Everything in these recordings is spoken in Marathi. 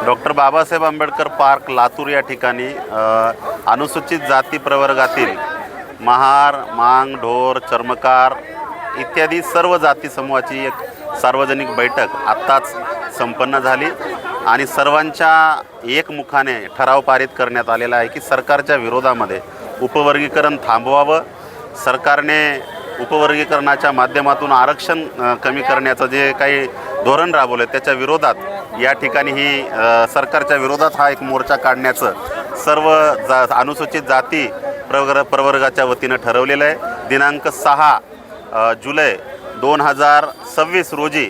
डॉक्टर बाबासाहेब आंबेडकर पार्क लातूर या ठिकाणी अनुसूचित जाती प्रवर्गातील महार, मांग, ढोर, चर्मकार इत्यादी सर्व जाती समूहाची एक सार्वजनिक बैठक आत्ताच संपन्न झाली आणि सर्वांच्या एकमुखाने ठराव पारित करण्यात आलेला आहे की सरकारच्या विरोधामध्ये उपवर्गीकरण थांबवावं. सरकारने उपवर्गीकरणाच्या माध्यमातून आरक्षण कमी करण्याचं जे काही धोरण राबवलं त्याच्या विरोधात या ठिकाणी ही सरकारच्या विरोधात हा एक मोर्चा काढण्याचं सर्व अनुसूचित जाती प्रवर्गाच्या वतीनं ठरवलेलं आहे. दिनांक 6 जुलै 2026 रोजी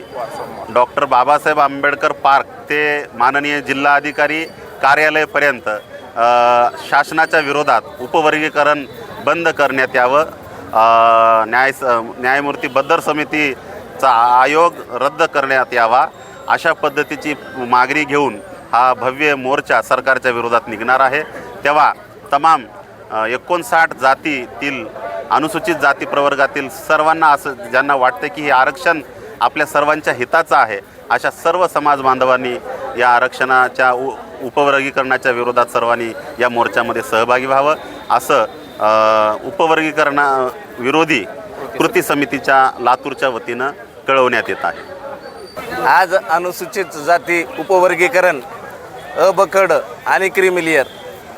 डॉक्टर बाबासाहेब आंबेडकर पार्क ते माननीय जिल्हाधिकारी कार्यालयापर्यंत शासनाच्या विरोधात उपवर्गीकरण बंद करण्यात यावं. न्यायमूर्ती बद्दर समितीचा आयोग रद्द करण्यात यावा अशा पद्धतीची मागणी घेऊन हा भव्य मोर्चा सरकारच्या विरोधात निघणार आहे. तेव्हा तमाम 59 जातीतील अनुसूचित जाती प्रवर्गातील सर्वांना असं ज्यांना वाटतं की हे आरक्षण आपल्या सर्वांच्या हिताचं आहे अशा सर्व समाज बांधवांनी या आरक्षणाच्या उपवर्गीकरणाच्या विरोधात सर्वांनी या मोर्चामध्ये सहभागी व्हावं असं उपवर्गीकरणा विरोधी कृती समितीच्या लातूरच्या वतीनं कळवण्यात येत आहे. आज अनुसूचित जाती उपवर्गीकरण अ, ब, क, ड आणि क्रिमिलियर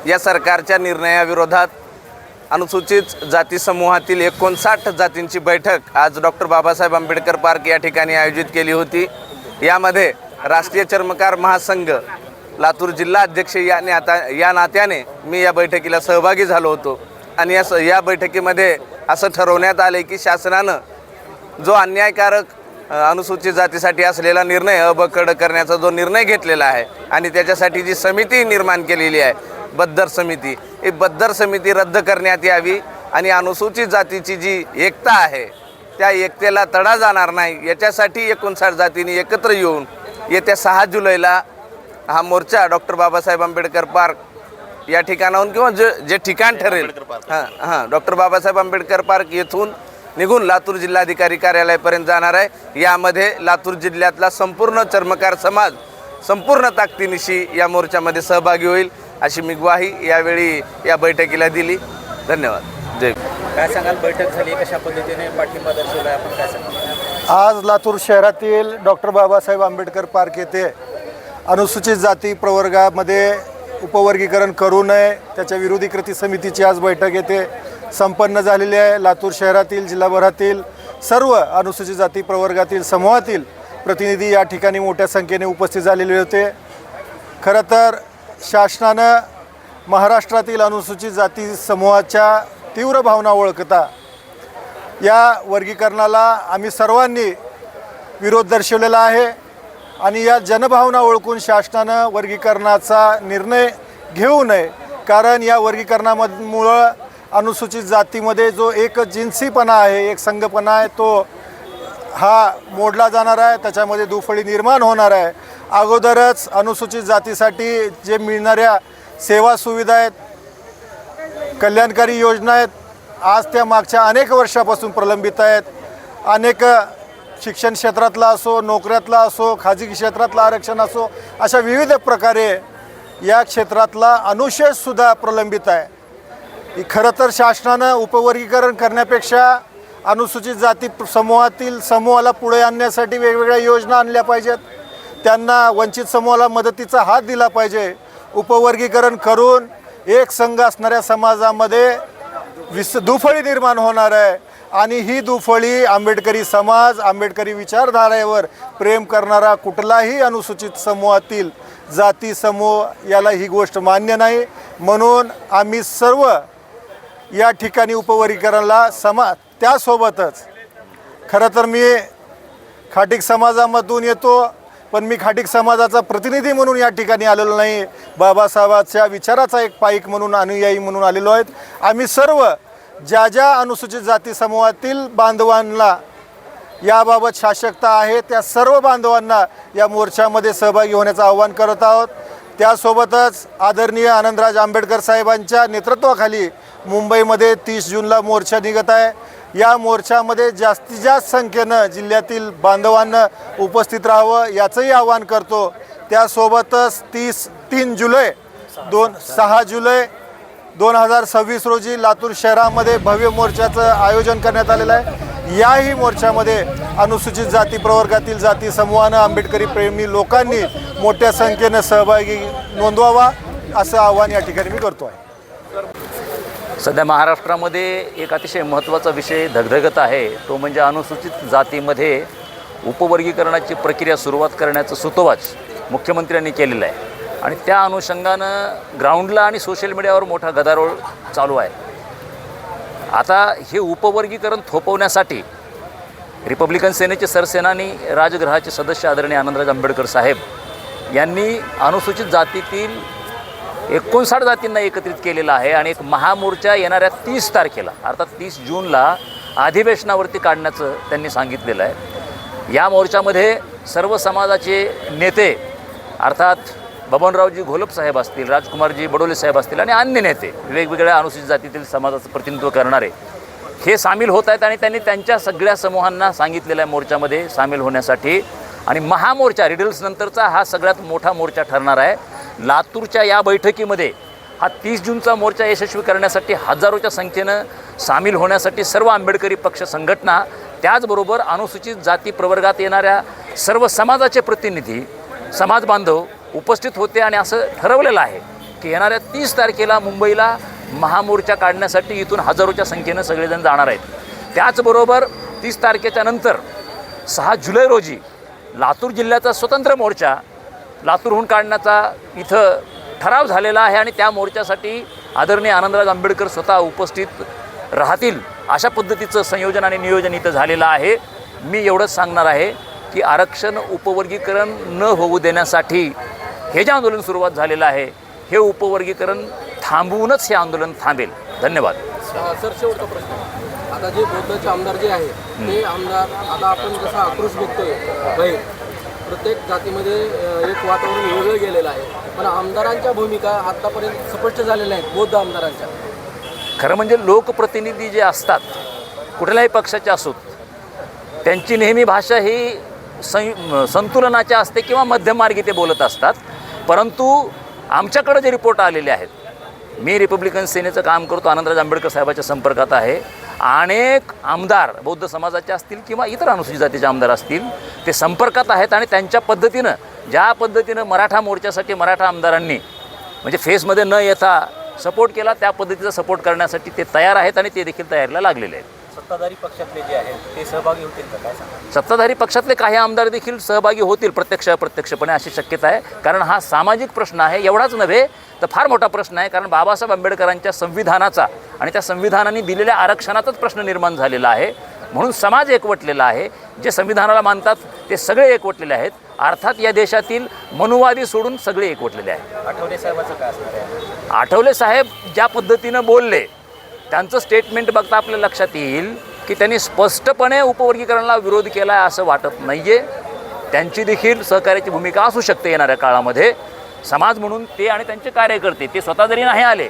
या सरकारच्या निर्णयाविरोधात अनुसूचित जाती समूहातील 59 जातींची बैठक आज डॉक्टर बाबासाहेब आंबेडकर पार्क या ठिकाणी आयोजित केली होती. यामध्ये राष्ट्रीय चर्मकार महासंघ लातूर जिल्हा अध्यक्ष या नात्याने मी या बैठकीला सहभागी झालो होतो आणि या बैठकीमध्ये असं ठरवण्यात आले की शासनानं जो अन्यायकारक अनुसूचित जातीसाठी असलेला निर्णय अबकड करण्याचा जो निर्णय घेतलेला आहे आणि त्याच्यासाठी जी समिती निर्माण केलेली आहे बद्दर समिती, ही बद्दर समिती रद्द करण्यात यावी आणि अनुसूचित जातीची जी एकता आहे त्या एकतेला तडा जाणार नाही याच्यासाठी 59 जातींनी एकत्र येऊन येत्या 6 जुलैला हा मोर्चा डॉक्टर बाबासाहेब आंबेडकर पार्क या ठिकाणाहून किंवा जे ठिकाण ठरेल डॉक्टर बाबासाहेब आंबेडकर पार्क येथून निघून लातूर जिल्हाधिकारी कार्यालयापर्यंत जाणार आहे. यामध्ये लातूर जिल्ह्यातला संपूर्ण चर्मकार समाज संपूर्ण ताकदीनिशी या मोर्चामध्ये सहभागी होईल अशी मी ग्वाही यावेळी या बैठकीला दिली. धन्यवाद. जय. काय सांगाल, बैठक झाली, कशा पद्धतीने पाठिंबा दर्शवला आपण, काय सांगाल? आज लातूर शहरातील डॉक्टर बाबासाहेब आंबेडकर पार्क येथे अनुसूचित जाती प्रवर्गामध्ये उपवर्गीकरण करू नये त्याच्या विरोधी कृती समितीची आज बैठक येथे संपन्न झालेली आहे. लातूर शहरातील जिल्हाभरातील सर्व अनुसूचित जाती प्रवर्गातील समूहातील प्रतिनिधी या ठिकाणी मोठ्या संख्येने उपस्थित झालेले होते. खरं तर शासनानं महाराष्ट्रातील अनुसूचित जाती समूहाच्या तीव्र भावना ओळखता या वर्गीकरणाला आम्ही सर्वांनी विरोध दर्शवलेला आहे आणि या जनभावना ओळखून शासनानं वर्गीकरणाचा निर्णय घेऊ नये. कारण या वर्गीकरणामुळं अनुसूचित जातीमध्ये जो एक जिन्सीपणा आहे, एक संघपणा आहे, तो हा मोडला जाणार आहे. त्याच्यामध्ये दुफळी निर्माण होणार आहे. अगोदरच अनुसूचित जातीसाठी जे मिळणाऱ्या सेवा सुविधा आहेत, कल्याणकारी योजना आहेत, आज त्या मागच्या अनेक वर्षापासून प्रलंबित आहेत. अनेक शिक्षण क्षेत्रातला असो, नोकऱ्यातला असो, खाजगी क्षेत्रातलं आरक्षण असो, अशा विविध प्रकारे या क्षेत्रातला अनुशेषसुद्धा प्रलंबित आहे. खरं तर शासनानं उपवर्गीकरण करण्यापेक्षा अनुसूचित जाती समूहाला पुढे आणण्यासाठी वेगवेगळ्या योजना आणल्या पाहिजेत. त्यांना वंचित समूहाला मदतीचा हात दिला पाहिजे. उपवर्गीकरण करून एक संघ असणाऱ्या समाजामध्ये दुफळी निर्माण होणार आहे आणि ही दुफळी आंबेडकरी समाज, आंबेडकरी विचारधारेवर प्रेम करणारा कुठलाही अनुसूचित समूहातील जाती समूह याला ही गोष्ट मान्य नाही. म्हणून आम्ही सर्व या ठिकाणी उपवर्गीकरणाला त्यासोबतच खरं तर मी खाटीक समाजामधून येतो, पण मी खाटीक समाजाचा प्रतिनिधी म्हणून या ठिकाणी आलेलो नाही. बाबासाहेबांच्या विचाराचा एक पाईक म्हणून, अनुयायी म्हणून आलेलो आहेत. आम्ही सर्व ज्या अनुसूचित जाती समूहातील बांधवांना याबाबत शासकता आहे त्या सर्व बांधवांना या मोर्चामध्ये सहभागी होण्याचं आवाहन करत आहोत. त्यासोबतच आदरणीय आनंदराज आंबेडकर साहेबांच्या नेतृत्वाखाली मुंबईमध्ये 30 जूनला मोर्चा निघत आहे. या मोर्चामध्ये जास्तीत जास्त संख्येनं जिल्ह्यातील बांधवांना उपस्थित राहावं याचंही आवाहन करतो. त्यासोबतच 3 जुलै 6 जुलै 2026 रोजी लातूर शहरामध्ये भव्य मोर्चाचं आयोजन करण्यात आलेलं आहे। याही मोर्चामध्ये अनुसूचित जाती प्रवर्गातील जाती समूहानं आंबेडकरी प्रेमी लोकांनी मोठ्या संख्येनं सहभागी नोंदवावा असं आवाहन या ठिकाणी मी करतो आहे। सध्या महाराष्ट्रामध्ये एक अतिशय महत्त्वाचा विषय धगधगत आहे, तो म्हणजे अनुसूचित जातीमध्ये उपवर्गीकरणाची प्रक्रिया सुरुवात करण्याचं सूतोवाच मुख्यमंत्र्यांनी केलेलं आहे आणि त्या अनुषंगानं ग्राउंडला आणि सोशल मीडियावर मोठा गदारोळ चालू आहे। आता हे उपवर्गीकरण थोपवण्यासाठी रिपब्लिकन सेनेचे सरसेनानी राजगृहाचे सदस्य आदरणीय आनंदराज आंबेडकर साहेब यांनी अनुसूचित जातीतील 59 जातींना एकत्रित केलेलं आहे आणि एक महामोर्चा येणाऱ्या 30 तारखेला अर्थात 30 जूनला अधिवेशनावरती काढण्याचं त्यांनी सांगितलेलं आहे। या मोर्चामध्ये सर्व समाजाचे नेते अर्थात बबनरावजी घोलप साहेब असतील, राजकुमारजी बडोले साहेब असतील आणि अन्य नेते वेगवेगळ्या अनुसूचित जातीतील समाजाचं प्रतिनिधित्व करणारे हे सामील होत आहेत आणि त्यांनी त्यांच्या सगळ्या समूहांना सांगितलेलं आहे मोर्चामध्ये सामील होण्यासाठी। आणि महामोर्चा रिडल्स नंतरचा हा सगळ्यात मोठा मोर्चा ठरणार आहे। लातूरच्या या बैठकीमध्ये हा 30 जूनचा मोर्चा यशस्वी करण्यासाठी हजारोच्या संख्येनं सामील होण्यासाठी सर्व आंबेडकरी पक्ष संघटना त्याचबरोबर अनुसूचित जाती प्रवर्गात येणाऱ्या सर्व समाजाचे प्रतिनिधी समाज बांधव उपस्थित होते आणि असं ठरवलेलं आहे की येणाऱ्या 30 तारखेला मुंबईला महामोर्चा काढण्यासाठी इथून हजारोच्या संख्येनं सगळेजण जाणार आहेत। त्याचबरोबर 30 तारखेच्या नंतर 6 जुलै रोजी लातूर जिल्ह्याचा स्वतंत्र मोर्चा लातूरहून काढण्याचा इथं ठराव झालेला आहे आणि त्या मोर्चासाठी आदरणीय आनंदराज आंबेडकर स्वतः उपस्थित राहतील अशा पद्धतीचं संयोजन आणि नियोजन इथं झालेलं आहे। मी एवढंच सांगणार आहे की आरक्षण उपवर्गीकरण न होऊ देण्यासाठी हे जे आंदोलन सुरुवात झालेलं आहे हे उपवर्गीकरण थांबवूनच हे आंदोलन थांबेल। धन्यवाद। सर, शेवटचा प्रश्न, आता जे बौद्धचे आमदार जे आहे ते आमदार आता आपण जसा आक्रोश बघतोय बाहेर प्रत्येक जातीमध्ये एक वातावरण वेगळं गेलेलं आहे, पण आमदारांच्या भूमिका आतापर्यंत स्पष्ट झालेल्या आहेत बौद्ध आमदारांच्या। खरं म्हणजे लोकप्रतिनिधी जे असतात कुठल्याही पक्षाचे असोत त्यांची नेहमी भाषा ही संतुलनाच्या असते किंवा मध्यममार्गी ते बोलत असतात, परंतु आमच्याकडे जे रिपोर्ट आलेले आहेत, मी रिपब्लिकन सेनेचं काम करतो, आनंदराज आंबेडकर साहेबाच्या संपर्कात आहे, अनेक आमदार बौद्ध समाजाचे असतील किंवा इतर अनुसूचित जातीचे आमदार असतील ते संपर्कात आहेत आणि त्यांच्या पद्धतीनं ज्या पद्धतीनं मराठा मोर्चासाठी मराठा आमदारांनी म्हणजे फेसमध्ये न येता सपोर्ट केला त्या पद्धतीचा सपोर्ट करण्यासाठी ते तयार आहेत आणि ते देखील तयारीला लागलेले आहेत। सत्ताधारी पक्षातले जे आहेत ते सहभागी होतील का, काय सांगा? सत्ताधारी पक्षातले काही आमदार देखील सहभागी होतील प्रत्यक्ष अप्रत्यक्षपणे अशी शक्यता आहे, कारण हा सामाजिक प्रश्न आहे। एवढाच नव्हे तर फार मोठा प्रश्न आहे, कारण बाबासाहेब आंबेडकरांच्या संविधानाचा आणि त्या संविधानाने दिलेल्या आरक्षणाचाच प्रश्न निर्माण झालेला आहे, म्हणून समाज एकवटलेला आहे। जे संविधानाला मानतात ते सगळे एकवटलेले आहेत, अर्थात या देशातील मनुवादी सोडून सगळे एकवटलेले आहेत। आठवले साहेबाचं काय असणार आहे? आठवले साहेब ज्या पद्धतीनं बोलले त्यांचं स्टेटमेंट बघता आपल्या लक्षात येईल की त्यांनी स्पष्टपणे उपवर्गीकरणाला विरोध केला आहे असं वाटत नाही आहे। त्यांची देखील सहकार्याची भूमिका असू शकते येणाऱ्या काळामध्ये। समाज म्हणून ते आणि त्यांचे कार्यकर्ते ते स्वतः जरी नाही आले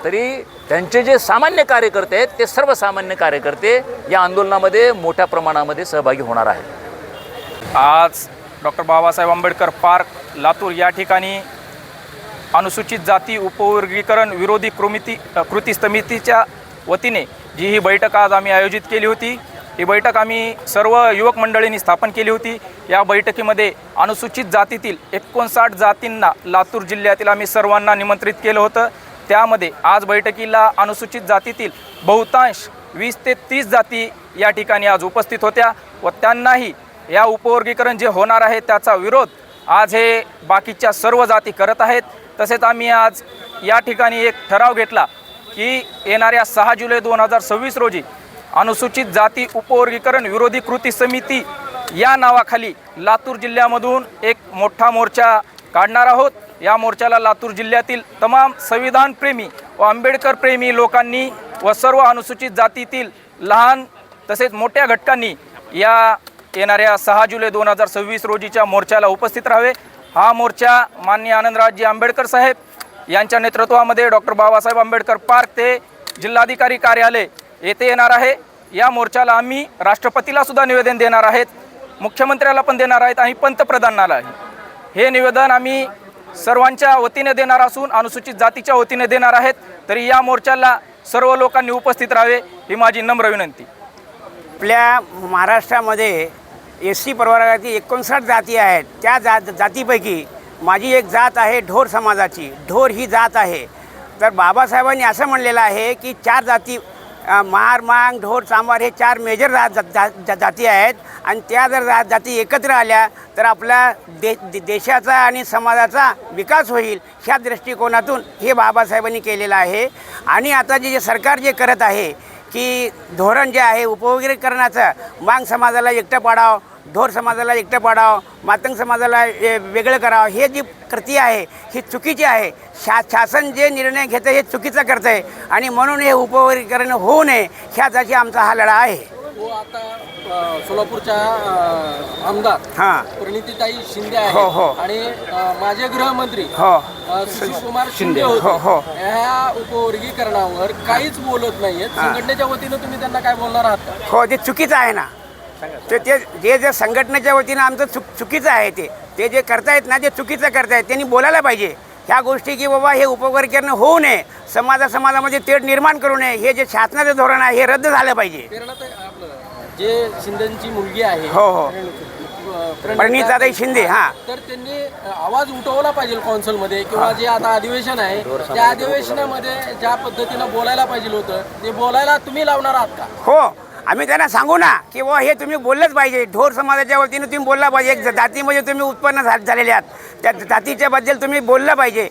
तरी त्यांचे जे सामान्य कार्यकर्ते आहेत ते सर्वसामान्य कार्यकर्ते या आंदोलनामध्ये मोठ्या प्रमाणामध्ये सहभागी होणार आहेत। आज डॉक्टर बाबासाहेब आंबेडकर पार्क लातूर या ठिकाणी अनुसूचित जाती उपवर्गीकरण विरोधी कृती समितीच्या वतीने जी ही बैठक आज आम्ही आयोजित केली होती, ही बैठक आम्ही सर्व युवक मंडळींनी स्थापन केली होती। या बैठकीमध्ये अनुसूचित जातीतील 59 जातींना लातूर जिल्ह्यातील आम्ही सर्वांना निमंत्रित केलं होतं। त्यामध्ये आज बैठकीला अनुसूचित जातीतील बहुतांश 20 ते 30 जाती या ठिकाणी आज उपस्थित होत्या व त्यांनाही या उपवर्गीकरण जे होणार आहे त्याचा विरोध आज हे बाकीच्या सर्व जाती करत आहेत। तसेच आम्ही आज या ठिकाणी एक ठराव घेतला की येणाऱ्या 6 जुलै 2026 रोजी अनुसूचित जाती उपवर्गीकरण विरोधी कृती समिती या नावाखाली लातूर जिल्ह्यामधून एक मोठा मोर्चा काढणार आहोत। या मोर्चाला लातूर जिल्ह्यातील तमाम संविधानप्रेमी व आंबेडकर प्रेमी लोकांनी व सर्व अनुसूचित जातीतील लहान तसेच मोठ्या घटकांनी या येणाऱ्या 6 जुलै 2026 रोजीच्या मोर्चाला उपस्थित राहावे। हा मोर्चा माननीय आनंदरावजी आंबेडकर साहेब यांच्या नेतृत्वामध्ये डॉक्टर बाबासाहेब आंबेडकर पार्क ते जिल्हाधिकारी कार्यालय येथे येणार आहे। या मोर्चाला आम्ही राष्ट्रपतीला सुद्धा निवेदन देणार आहेत, मुख्यमंत्र्याला पण देणार आहेत आणि पंतप्रधानालाही। हे निवेदन आम्ही सर्वांच्या वतीने देणार असून अनुसूचित जातीच्या वतीने देणार आहेत. तरी या मोर्चाला सर्व लोकांनी उपस्थित राहावे ही माझी नम्र विनंती. आपल्या महाराष्ट्रामध्ये एस सी प्रवर्गातील 59 जाती आहेत. त्या जातीपैकी माझी एक जात आहे ढोर समाजाची. ढोर ही जात आहे. तर बाबासाहेबांनी असं म्हणलेलं आहे की 4 जाती महार, मांग, ढोर, चांभार हे 4 मेजर जाती आहेत आणि त्या जर जाती एकत्र आल्या तर आपल्या देशाचा आणि समाजाचा विकास होईल. ह्या दृष्टिकोनातून हे बाबासाहेबांनी केलेलं आहे. आणि आता जे सरकार जे करत आहे की धोरण जे आहे उपवर्गीकरणाचं, मांग समाजाला एकटं पाडावं, ढोर समाजाला एकटं पाडावं, मातंग समाजाला वेगळं करावं, हे जी कृती आहे ही चुकीची आहे. शासन जे निर्णय घेतं हे चुकीचं करतं आहे आणि म्हणून हे उपवर्गीकरण होऊ नये ह्यासाठी आमचा हा लढा आहे. तो आता सोलापूरच्या आमदार हां प्रणितीताई शिंदे हो, हो. आहे आणि माझे गृहमंत्री हो सुशीलकुमार शिंदे हो, हो. होते. ह्या उपवर्गीकरणावर काहीच बोलत नाहीयेत. संघटनेच्या वतीनं तुम्ही त्यांना काय बोलणार आहात का? हो, ते चुकीचं आहे ना. ते जे संघटनेच्या वतीनं आमचं चुकीचं आहे ते जे करतायत ना ते चुकीचं करतायत. त्यांनी बोलायला पाहिजे ह्या गोष्टी की बाबा हे उपवर्गीकरण होऊ नये, समाजामध्ये तेढ निर्माण करू नये. हे जे शासनाचं धोरण आहे हे रद्द झालं पाहिजे. आपलं जे शिंदेची मुलगी आहे हो हो प्रणिताताई शिंदे हां तर त्यांनी आवाज उठवला पाहिजे कौन्सिलमध्ये किंवा जे आता अधिवेशन आहे त्या अधिवेशनामध्ये ज्या पद्धतीनं बोलायला पाहिजे होतं ते बोलायला तुम्ही लावणार आहात का? हो, आम्ही त्यांना सांगू ना की बुवा हे तुम्ही बोललंच पाहिजे. ढोर समाजाच्या वतीनं तुम्ही बोलला पाहिजे. एक जातीमध्ये तुम्ही उत्पन्न झालेले आहात त्या जातीच्या बद्दल तुम्ही बोललं पाहिजे.